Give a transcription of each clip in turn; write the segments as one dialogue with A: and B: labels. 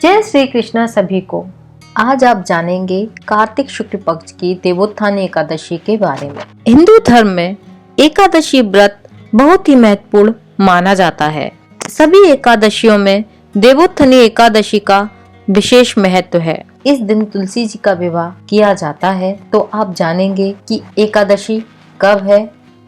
A: जय श्री कृष्ण सभी को। आज आप जानेंगे कार्तिक शुक्ल पक्ष की देवोत्थानी एकादशी के बारे में। हिंदू धर्म में एकादशी व्रत बहुत ही महत्वपूर्ण माना जाता है। सभी एकादशियों में देवोत्थानी एकादशी का विशेष महत्व है। इस दिन तुलसी जी का विवाह किया जाता है। तो आप जानेंगे कि एकादशी कब है,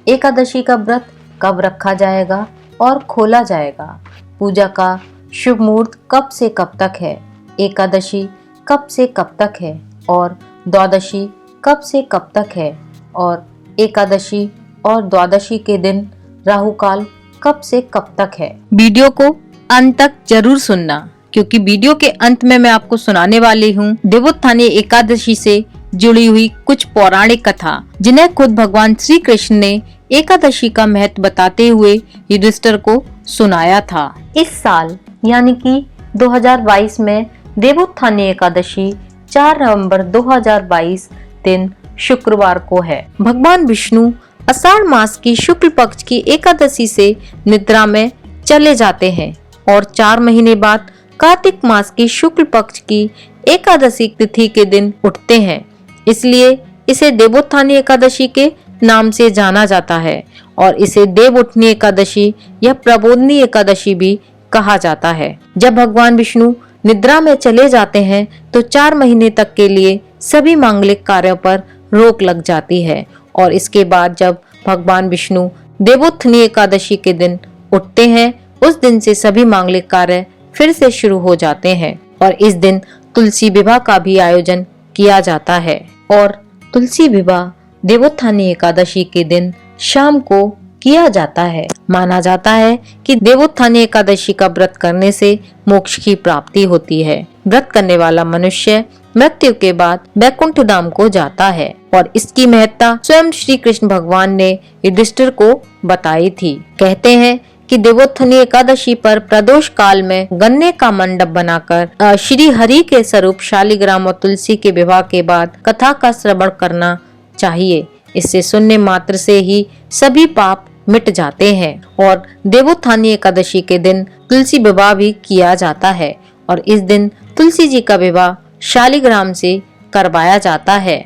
A: एकादशी का व्रत कब रखा जाएगा और खोला जाएगा, पूजा का शुभ मुहूर्त कब से कब तक है, एकादशी कब से कब तक है और द्वादशी कब से कब तक है, और एकादशी और द्वादशी के दिन राहु काल कब से कब तक है। वीडियो को अंत तक जरूर सुनना, क्योंकि वीडियो के अंत में मैं आपको सुनाने वाली हूँ देवोत्थानी एकादशी से जुड़ी हुई कुछ पौराणिक कथा, जिन्हें खुद भगवान श्री कृष्ण ने एकादशी का महत्व बताते हुए युधिष्ठिर को सुनाया था। इस साल यानी कि 2022 में देवोत्थानी एकादशी 4 नवंबर 2022 दिन शुक्रवार को है। भगवान विष्णु आषाढ़ मास की शुक्ल पक्ष की एकादशी से निद्रा में चले जाते हैं और 4 महीने बाद कार्तिक मास की शुक्ल पक्ष की एकादशी तिथि के दिन उठते हैं। इसलिए इसे देवोत्थानी एकादशी के नाम से जाना जाता है और इसे देव उठनी एकादशी या प्रबोधनी एकादशी भी कहा जाता है। जब भगवान विष्णु निद्रा में चले जाते हैं तो 4 महीने तक के लिए सभी मांगलिक कार्यों पर रोक लग जाती है और इसके बाद जब भगवान विष्णु देवोत्थानी एकादशी के दिन उठते हैं, उस दिन से सभी मांगलिक कार्य फिर से शुरू हो जाते हैं और इस दिन तुलसी विवाह का भी आयोजन किया जाता है। और तुलसी विवाह देवोत्थानी एकादशी के दिन शाम को किया जाता है। माना जाता है कि देवोत्थानी एकादशी का व्रत करने से मोक्ष की प्राप्ति होती है। व्रत करने वाला मनुष्य मृत्यु के बाद वैकुंठ धाम को जाता है और इसकी महत्ता स्वयं श्री कृष्ण भगवान ने युधिष्ठिर को बताई थी। कहते हैं कि देवोत्थानी एकादशी पर प्रदोष काल में गन्ने का मंडप बनाकर श्री हरि के स्वरूप शालिग्राम और तुलसी के विवाह के बाद कथा का श्रवण करना चाहिए। इससे सुनने मात्र से ही सभी पाप मिट जाते हैं। और देवोत्थानी एकादशी के दिन तुलसी विवाह भी किया जाता है और इस दिन तुलसी जी का विवाह शालिग्राम से करवाया जाता है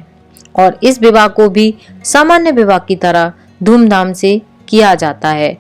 A: और इस विवाह को भी सामान्य विवाह की तरह धूमधाम से किया जाता है।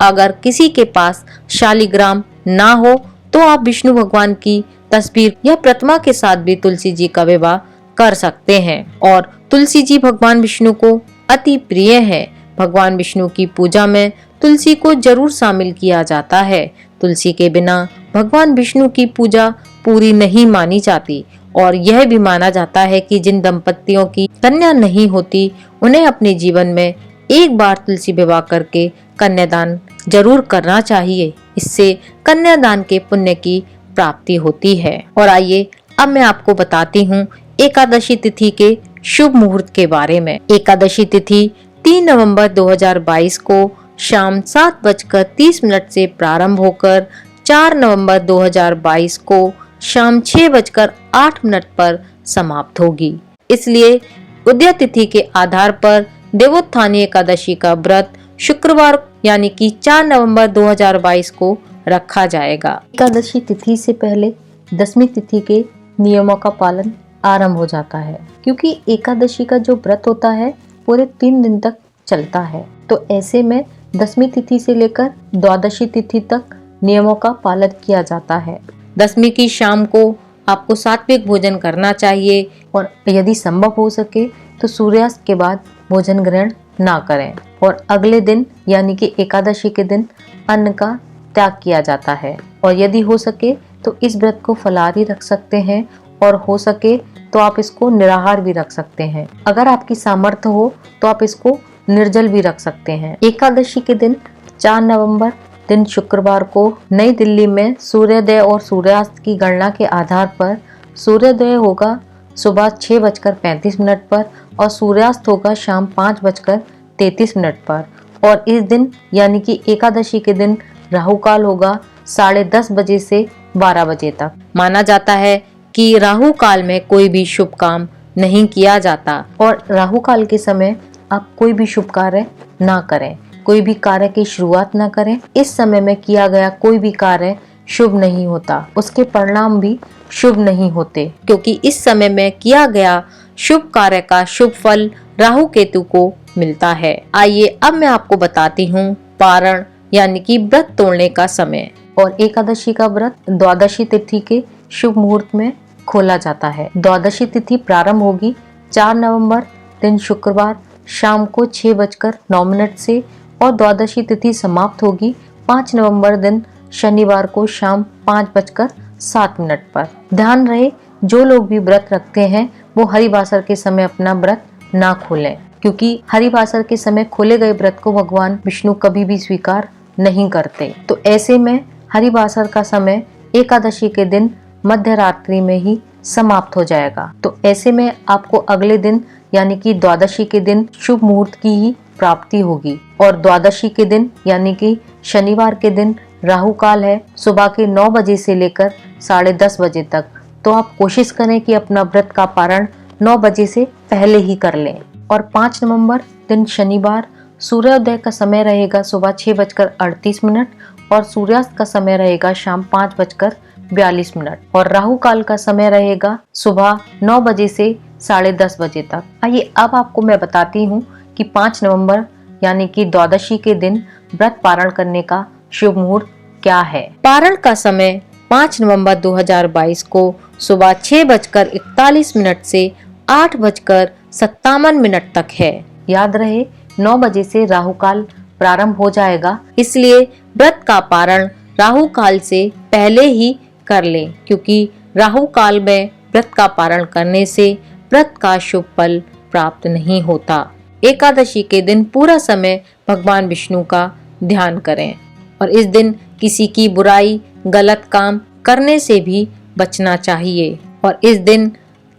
A: अगर किसी के पास शालिग्राम ना हो तो आप विष्णु भगवान की तस्वीर या प्रतिमा के साथ भी तुलसी जी का विवाह कर सकते हैं। और तुलसी जी भगवान विष्णु को अति प्रिय है। भगवान विष्णु की पूजा में तुलसी को जरूर शामिल किया जाता है। तुलसी के बिना भगवान विष्णु की पूजा पूरी नहीं मानी जाती और यह भी माना जाता है कि जिन दंपतियों की कन्या नहीं होती उन्हें अपने जीवन में एक बार तुलसी विवाह करके कन्यादान जरूर करना चाहिए। इससे कन्यादान के पुण्य की प्राप्ति होती है। और आइए अब मैं आपको बताती हूँ एकादशी तिथि के शुभ मुहूर्त के बारे में। एकादशी तिथि 3 नवंबर 2022 को शाम 7:30 से प्रारंभ होकर 4 नवंबर 2022 को शाम 6:08 पर समाप्त होगी। इसलिए उदय तिथि के आधार पर देवोत्थानी एकादशी का व्रत शुक्रवार यानी कि 4 नवंबर 2022 को रखा जाएगा। एकादशी तिथि से पहले दशमी तिथि के नियमों का पालन आरंभ हो जाता है, क्योंकि एकादशी का जो व्रत होता है पूरे 3 दिन तक चलता है। तो ऐसे में दशमी तिथि से लेकर द्वादशी तिथि तक नियमों का पालन किया जाता है। दशमी की शाम को आपको सात्विक भोजन करना चाहिए और यदि संभव हो सके तो सूर्यास्त के बाद भोजन ग्रहण ना करें और अगले दिन यानी कि एकादशी के दिन अन्न का त्याग किया जाता है। और यदि हो सके तो इस व्रत को फलाहारी रख सकते हैं और हो सके तो आप इसको निराहार भी रख सकते हैं। अगर आपकी सामर्थ्य हो तो आप इसको निर्जल भी रख सकते हैं। एकादशी के दिन 4 नवंबर दिन शुक्रवार को नई दिल्ली में सूर्योदय और सूर्यास्त की गणना के आधार पर सूर्योदय होगा सुबह 6:35 पर और सूर्यास्त होगा शाम 5:33 पर। और इस दिन यानी कि एकादशी के दिन राहु काल होगा 10:30 बजे से 12 बजे तक। माना जाता है कि राहु काल में कोई भी शुभ काम नहीं किया जाता और राहु काल के समय आप कोई भी शुभ कार्य ना करें, कोई भी कार्य की शुरुआत ना करें। इस समय में किया गया कोई भी कार्य शुभ नहीं होता, उसके परिणाम भी शुभ नहीं होते, क्योंकि इस समय में किया गया शुभ कार्य का शुभ फल राहु केतु को मिलता है। आइए अब मैं आपको बताती हूँ पारण यानी कि व्रत तोड़ने का समय। और एकादशी का व्रत द्वादशी तिथि के शुभ मुहूर्त में खोला जाता है। द्वादशी तिथि प्रारंभ होगी 4 नवंबर दिन शुक्रवार शाम को 6:09 से और द्वादशी तिथि समाप्त होगी 5 नवंबर दिन शनिवार को शाम 5:07 पर। ध्यान रहे, जो लोग भी व्रत रखते हैं वो हरिवासर के समय अपना व्रत ना खोलें, क्योंकि हरिवासर के समय खोले गए व्रत को भगवान विष्णु कभी भी स्वीकार नहीं करते। तो ऐसे में हरिवासर का समय एकादशी के दिन मध्य रात्रि में ही समाप्त हो जाएगा। तो ऐसे में आपको अगले दिन यानी कि द्वादशी के दिन शुभ मुहूर्त की ही प्राप्ति होगी। और द्वादशी के दिन यानी कि शनिवार के दिन राहु काल है सुबह के 9 बजे से लेकर 10:30 बजे तक। तो आप कोशिश करें कि अपना व्रत का पारण 9 बजे से पहले ही कर लें। और 5 नवंबर दिन शनिवार सूर्योदय का समय रहेगा सुबह 6:38 और सूर्यास्त का समय रहेगा शाम 5:42 और राहु काल का समय रहेगा सुबह 9 बजे से 10:30 बजे तक। आइए अब आपको मैं बताती हूँ कि 5 नवंबर यानी कि द्वादशी के दिन व्रत पारण करने का शुभ मुहूर्त क्या है। पारण का समय 5 नवंबर 2022 को सुबह 6:41 से 8:57 तक है। याद रहे, 9 बजे से राहु काल प्रारंभ हो जाएगा, इसलिए व्रत का पारण राहु काल से पहले ही कर लें, क्योंकि राहु काल में व्रत का पारण करने से व्रत का शुभ फल प्राप्त नहीं होता। एकादशी के दिन पूरा समय भगवान विष्णु का ध्यान करें और इस दिन किसी की बुराई गलत काम करने से भी बचना चाहिए। और इस दिन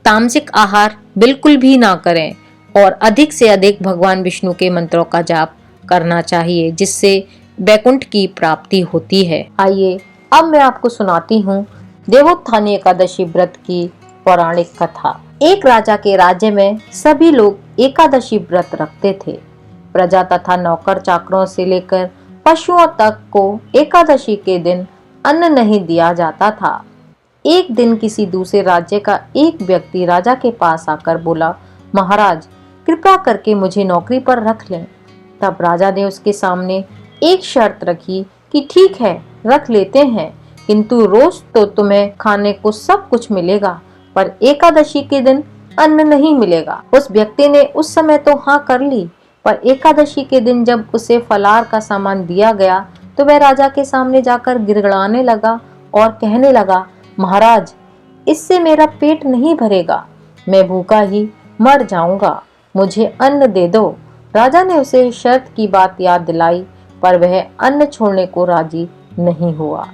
A: तामसिक आहार बिल्कुल भी ना करें और अधिक से अधिक भगवान विष्णु के मंत्रों का जाप करना चाहिए, जिससे वैकुंठ की प्राप्ति होती है। आइए अब मैं आपको सुनाती हूँ देवोत्थानी एकादशी व्रत की पौराणिक कथा। एक राजा के राज्य में सभी लोग एकादशी व्रत रखते थे। प्रजा तथा नौकर चाकरों से लेकर पशुओं तक को एकादशी के दिन अन्न नहीं दिया जाता था। एक दिन किसी दूसरे राज्य का एक व्यक्ति राजा के पास आकर बोला, महाराज कृपा करके मुझे नौकरी पर रख लें। तब राजा ने उसके सामने एक शर्त रखी कि ठीक है, रख लेते हैं, किंतु रोज तो तुम्हें खाने को सब कुछ मिलेगा, पर एकादशी के दिन अन्न नहीं मिलेगा। उस व्यक्ति ने उस समय तो हाँ कर ली, पर एकादशी के दिन जब उसे फलाहार का सामान दिया गया तो वह राजा के सामने जाकर गिड़गिड़ाने लगा और कहने लगा, महाराज इससे मेरा पेट नहीं भरेगा, मैं भूखा ही मर जाऊंगा, मुझे अन्न दे दो। राजा ने उसे शर्त की बात याद दिलाई, पर वह अन्न छोड़ने को राजी नहीं हुआ।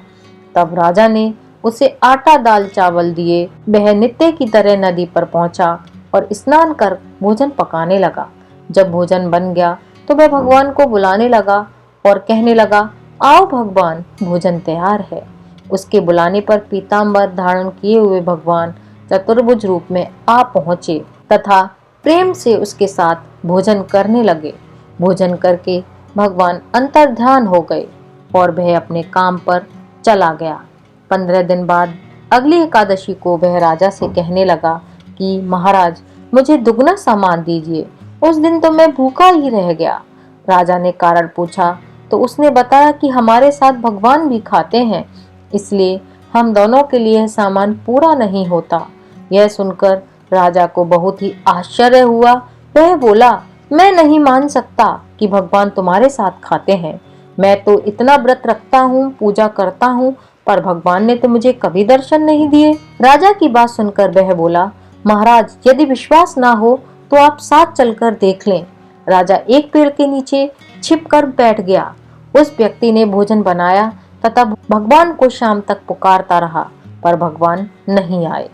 A: तब राजा ने उसे आटा दाल चावल दिए। वह नित्य की तरह नदी पर पहुंचा और स्नान कर भोजन पकाने लगा। जब भोजन बन गया तो वह भगवान को बुलाने लगा और कहने लगा, आओ भगवान, भोजन तैयार है। उसके बुलाने पर पीतांबर धारण किए हुए भगवान चतुर्भुज रूप में आ पहुंचे तथा प्रेम से उसके साथ भोजन करने लगे। भोजन करके भगवान अंतर्ध्यान हो गए और वह अपने काम पर चला गया। 15 दिन बाद अगली एकादशी को वह राजा से कहने लगा कि महाराज मुझे दुगना सामान दीजिए, उस दिन तो मैं भूखा ही रह गया। राजा ने कारण पूछा तो उसने बताया कि हमारे साथ भगवान भी खाते हैं, इसलिए हम दोनों के लिए सामान पूरा नहीं होता। यह सुनकर राजा को बहुत ही आश्चर्य हुआ। वह बोला, मैं नहीं मान सकता कि भगवान तुम्हारे साथ खाते हैं। मैं तो इतना व्रत रखता हूँ, पूजा करता हूँ, पर भगवान ने तो मुझे कभी दर्शन नहीं दिए। राजा की बात सुनकर वह बोला, महाराज यदि विश्वास ना हो तो आप साथ चलकर देख लें। राजा एक पेड़ के नीचे छिपकर बैठ गया। उस व्यक्ति ने भोजन बनाया तथा भगवान को शाम तक पुकारता रहा, पर भगवान नहीं आए।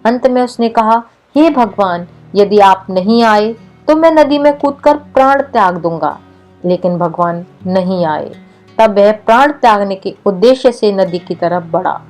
A: अंत में उसने कहा, हे भगवान, यदि आप नहीं आए तो मैं नदी में कूदकर प्राण त्याग दूंगा। लेकिन भगवान नहीं आए। तब वह प्राण त्यागने के उद्देश्य से नदी की तरफ बढ़ा।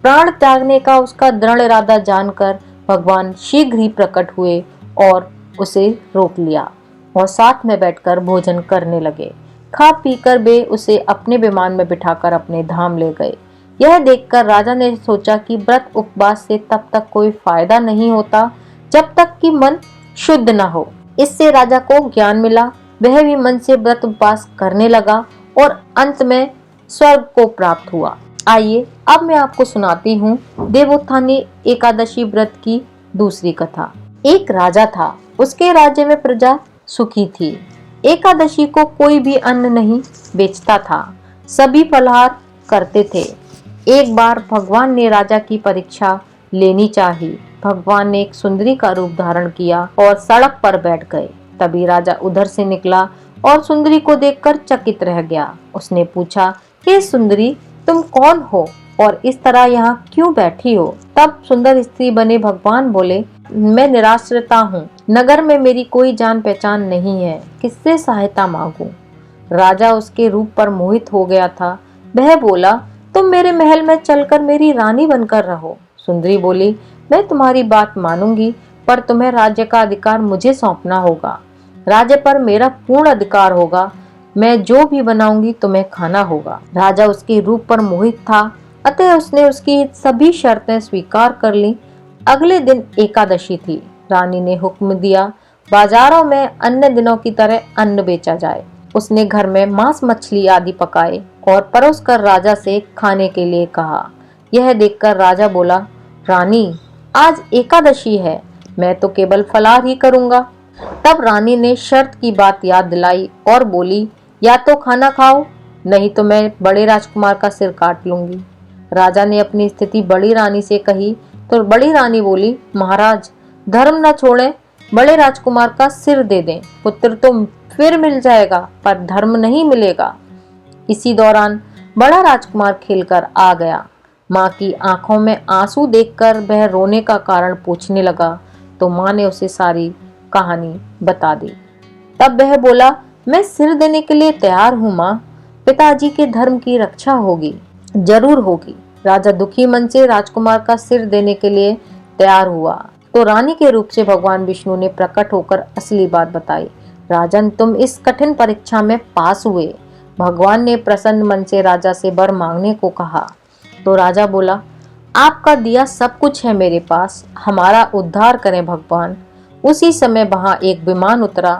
A: प्राण त्यागने का उसका दृढ़ इरादा जानकर भगवान शीघ्र ही प्रकट हुए और उसे रोक लिया और साथ में बैठकर भोजन करने लगे। खा पीकर वे उसे अपने विमान में बिठाकर अपने धाम ले गए। यह देखकर राजा ने सोचा कि व्रत उपवास से तब तक कोई फायदा नहीं होता जब तक कि मन शुद्ध न हो। इससे राजा को ज्ञान मिला, वह भी मन से व्रत उपवास करने लगा और अंत में स्वर्ग को प्राप्त हुआ। आइए अब मैं आपको सुनाती हूँ देवोत्थानी एकादशी व्रत की दूसरी कथा। एक राजा था, उसके राज्य में प्रजा सुखी थी। एकादशी को कोई भी अन्न नहीं बेचता था, सभी फलाहार करते थे। एक बार भगवान ने राजा की परीक्षा लेनी चाहिए। भगवान ने एक सुंदरी का रूप धारण किया और सड़क पर बैठ गए। तभी राजा उधर से निकला और सुंदरी को देखकर चकित रह गया। उसने पूछा, हे सुंदरी, तुम कौन हो और इस तरह यहाँ क्यों बैठी हो? तब सुंदर स्त्री बने भगवान बोले, मैं निराश्रिता हूँ, नगर में मेरी कोई जान पहचान नहीं है, किससे सहायता मांगूं? राजा उसके रूप पर मोहित हो गया था। वह बोला, तुम मेरे महल में चलकर मेरी रानी बनकर रहो। सुंदरी बोली, मैं तुम्हारी बात मानूंगी, पर तुम्हें राज्य का अधिकार मुझे सौंपना होगा। राज्य पर मेरा पूर्ण अधिकार होगा, मैं जो भी बनाऊंगी तुम्हें खाना होगा। राजा उसके रूप पर मोहित था, अतः उसने उसकी सभी शर्तें स्वीकार कर ली। अगले दिन एकादशी थी। रानी ने हुक्म दिया, बाजारों में अन्य दिनों की तरह अन्न बेचा जाए। उसने घर में मांस मछली आदि पकाए और परोसकर राजा से खाने के लिए कहा। यह देखकर राजा बोला, रानी, आज एकादशी है, मैं तो केवल फलाहार ही करूंगा। तब रानी ने शर्त की बात याद दिलाई और बोली, या तो खाना खाओ, नहीं तो मैं बड़े राजकुमार का सिर काट लूंगी। राजा ने अपनी स्थिति बड़ी रानी से कही तो बड़ी रानी बोली, महाराज, धर्म न छोड़ें, बड़े राजकुमार का सिर दे दें, पुत्र तो फिर मिल जाएगा पर धर्म नहीं मिलेगा। इसी दौरान बड़ा राजकुमार खेलकर आ गया। माँ की आंखों में आंसू देखकर वह रोने का कारण पूछने लगा तो माँ ने उसे सारी कहानी बता दी। तब वह बोला, मैं सिर देने के लिए तैयार हूँ माँ, पिताजी के धर्म की रक्षा होगी, जरूर होगी। राजा दुखी मन से राजकुमार का सिर देने के लिए तैयार हुआ तो रानी के रूप से भगवान विष्णु ने प्रकट होकर असली बात बताई। राजन, तुम इस कठिन परीक्षा में पास हुए। भगवान ने प्रसन्न मन से राजा से वर मांगने को कहा तो राजा बोला, आपका दिया सब कुछ है मेरे पास, हमारा उद्धार करें भगवान। उसी समय वहां एक विमान उतरा।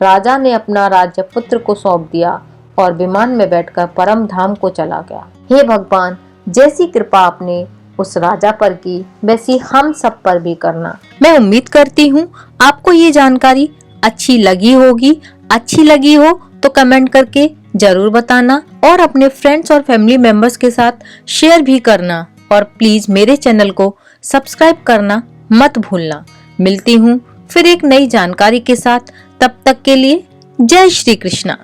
A: राजा ने अपना राज्य पुत्र को सौंप दिया और विमान में बैठकर परम धाम को चला गया। हे भगवान, जैसी कृपा आपने उस राजा पर की, वैसी हम सब पर भी करना। मैं उम्मीद करती हूँ आपको ये जानकारी अच्छी लगी होगी। अच्छी लगी हो तो कमेंट करके जरूर बताना और अपने फ्रेंड्स और फैमिली मेंबर्स के साथ शेयर भी करना और प्लीज मेरे चैनल को सब्सक्राइब करना मत भूलना। मिलती हूँ फिर एक नई जानकारी के साथ, तब तक के लिए जय श्री कृष्णा।